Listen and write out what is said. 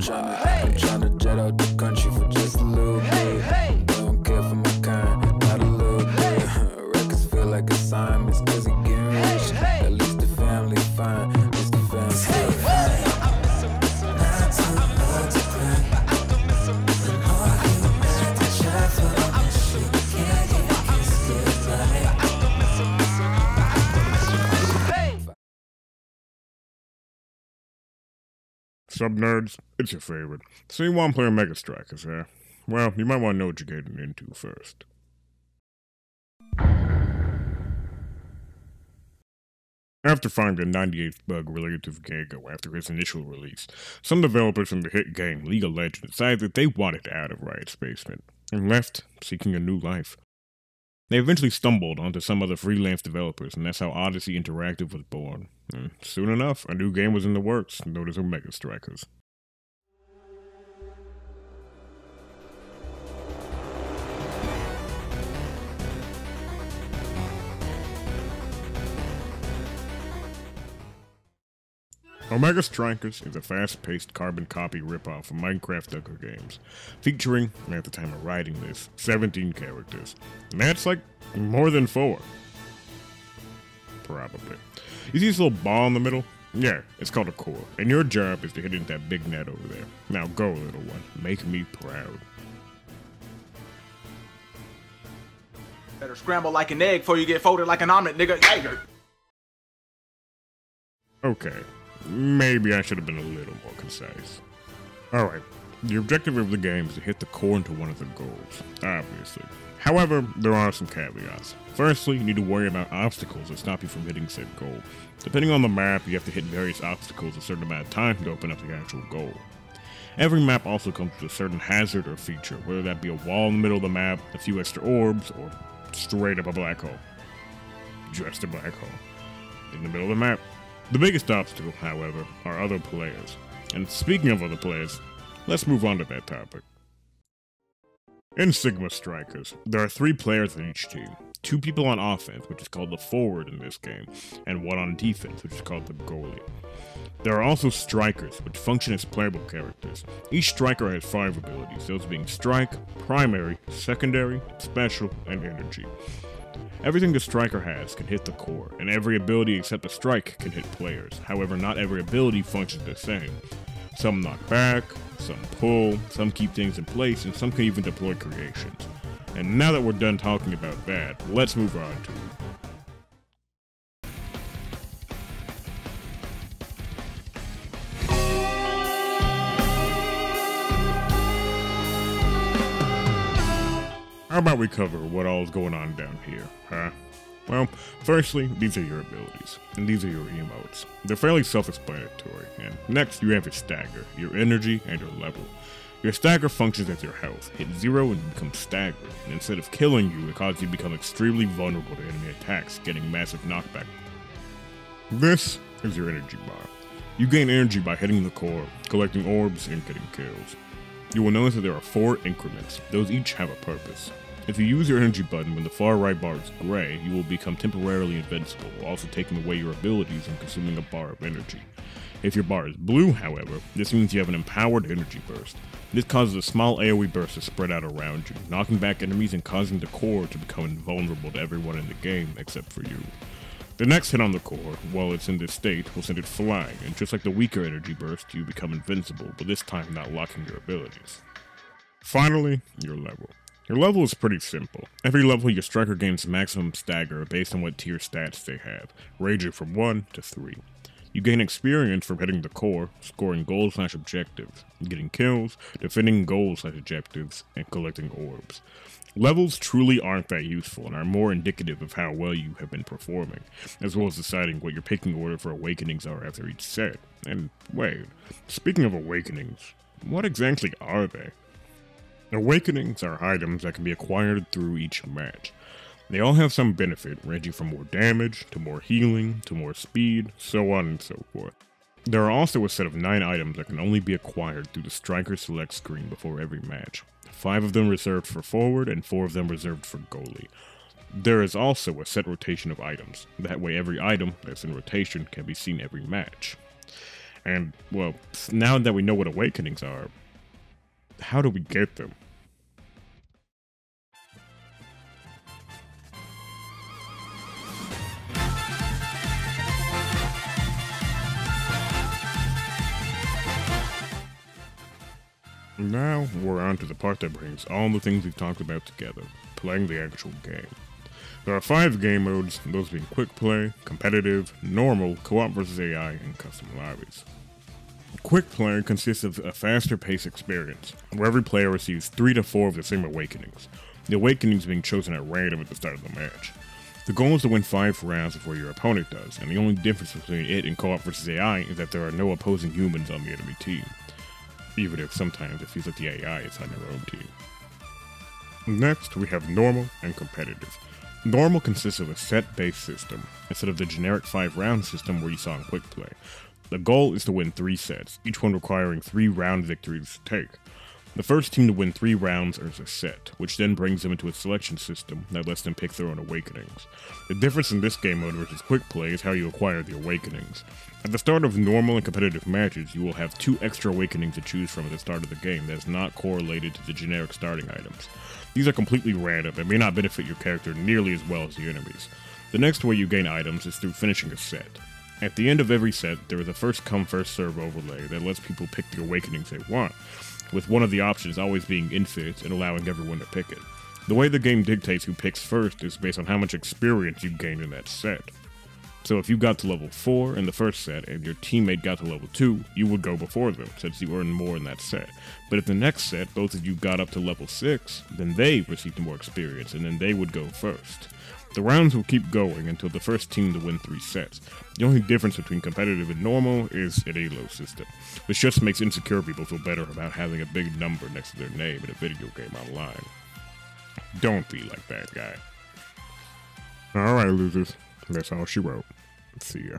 I'm tryna jet out the country for just a little bit. Don't care for my kind, not a little bit. Records feel like assignments, cause he getting rich. At least the family fine, at least the family fine. Sup nerds, it's your favorite. So you want to play Mega Strikers, huh? Well, you might want to know what you're getting into first. After finding the 98th bug related to Viego after its initial release, some developers from the hit game League of Legends decided that they wanted out of Riot's basement, and left, seeking a new life. They eventually stumbled onto some other freelance developers, and that's how Odyssey Interactive was born. And soon enough, a new game was in the works, known as Mega Strikers. Omega Strikers is a fast-paced carbon copy ripoff of Minecraft Ducker games, featuring, at the time of writing this, 17 characters. And that's like more than 4. Probably. You see this little ball in the middle? Yeah, it's called a core, and your job is to hit it into that big net over there. Now go, little one. Make me proud. Better scramble like an egg before you get folded like an omelet, nigga. Hey. Okay. Maybe I should have been a little more concise. Alright, the objective of the game is to hit the core into one of the goals, obviously. However, there are some caveats. Firstly, you need to worry about obstacles that stop you from hitting said goal. Depending on the map, you have to hit various obstacles a certain amount of time to open up the actual goal. Every map also comes with a certain hazard or feature, whether that be a wall in the middle of the map, a few extra orbs, or straight up a black hole. Just a black hole. In the middle of the map. The biggest obstacle, however, are other players. And speaking of other players, let's move on to that topic. In Sigma Strikers, there are 3 players on each team. 2 people on offense, which is called the forward in this game, and 1 on defense, which is called the goalie. There are also strikers, which function as playable characters. Each striker has 5 abilities, those being strike, primary, secondary, special, and energy. Everything the striker has can hit the core, and every ability except the strike can hit players. However, not every ability functions the same. Some knock back, some pull, some keep things in place, and some can even deploy creations. And now that we're done talking about that, let's move on to How about we cover what all's going on down here, huh? Well, firstly, these are your abilities, and these are your emotes. They're fairly self-explanatory, and next you have your stagger, your energy, and your level. Your stagger functions as your health. Hit 0 and you become staggered, and instead of killing you, it causes you to become extremely vulnerable to enemy attacks, getting massive knockback. This is your energy bar. You gain energy by hitting the core, collecting orbs, and getting kills. You will notice that there are 4 increments. Those each have a purpose. If you use your energy button when the far right bar is gray, you will become temporarily invincible, while also taking away your abilities and consuming a bar of energy. If your bar is blue, however, this means you have an empowered energy burst. This causes a small AoE burst to spread out around you, knocking back enemies and causing the core to become invulnerable to everyone in the game except for you. The next hit on the core, while it's in this state, will send it flying, and just like the weaker energy burst, you become invincible, but this time not locking your abilities. Finally, your level. Your level is pretty simple. Every level your striker gains maximum stagger based on what tier stats they have, ranging from 1 to 3. You gain experience from hitting the core, scoring goals/objectives, getting kills, defending goals/objectives, and collecting orbs. Levels truly aren't that useful and are more indicative of how well you have been performing, as well as deciding what your picking order for awakenings are after each set. And wait, speaking of awakenings, what exactly are they? Awakenings are items that can be acquired through each match. They all have some benefit, ranging from more damage, to more healing, to more speed, so on and so forth. There are also a set of 9 items that can only be acquired through the striker select screen before every match. 5 of them reserved for forward, and 4 of them reserved for goalie. There is also a set rotation of items. That way every item that's in rotation can be seen every match. And, well, now that we know what awakenings are, how do we get them? Now, we're on to the part that brings all the things we've talked about together, playing the actual game. There are 5 game modes, those being quick play, competitive, normal, co-op versus AI, and custom lobbies. Quick play consists of a faster paced experience, where every player receives 3 to 4 of the same awakenings, the awakenings being chosen at random at the start of the match. The goal is to win 5 rounds before your opponent does, and the only difference between it and co-op versus AI is that there are no opposing humans on the enemy team. Even if sometimes it feels like the AI is on their own team. Next, we have normal and competitive. Normal consists of a set-based system, instead of the generic 5-round system where you saw in quick play. The goal is to win 3 sets, each one requiring 3 round victories to take. The first team to win 3 rounds earns a set, which then brings them into a selection system that lets them pick their own awakenings. The difference in this game mode versus quick play is how you acquire the awakenings. At the start of normal and competitive matches, you will have 2 extra awakenings to choose from at the start of the game that is not correlated to the generic starting items. These are completely random and may not benefit your character nearly as well as the enemies. The next way you gain items is through finishing a set. At the end of every set, there is a first come first serve overlay that lets people pick the awakenings they want, with one of the options always being infinite and allowing everyone to pick it. The way the game dictates who picks first is based on how much experience you gained in that set. So if you got to level 4 in the first set and your teammate got to level 2, you would go before them, since you earned more in that set. But if the next set both of you got up to level 6, then they received more experience, and then they would go first. The rounds will keep going until the first team to win 3 sets. The only difference between competitive and normal is an elo system, which just makes insecure people feel better about having a big number next to their name in a video game online. Don't be like that guy. Alright, losers. That's all she wrote. See ya.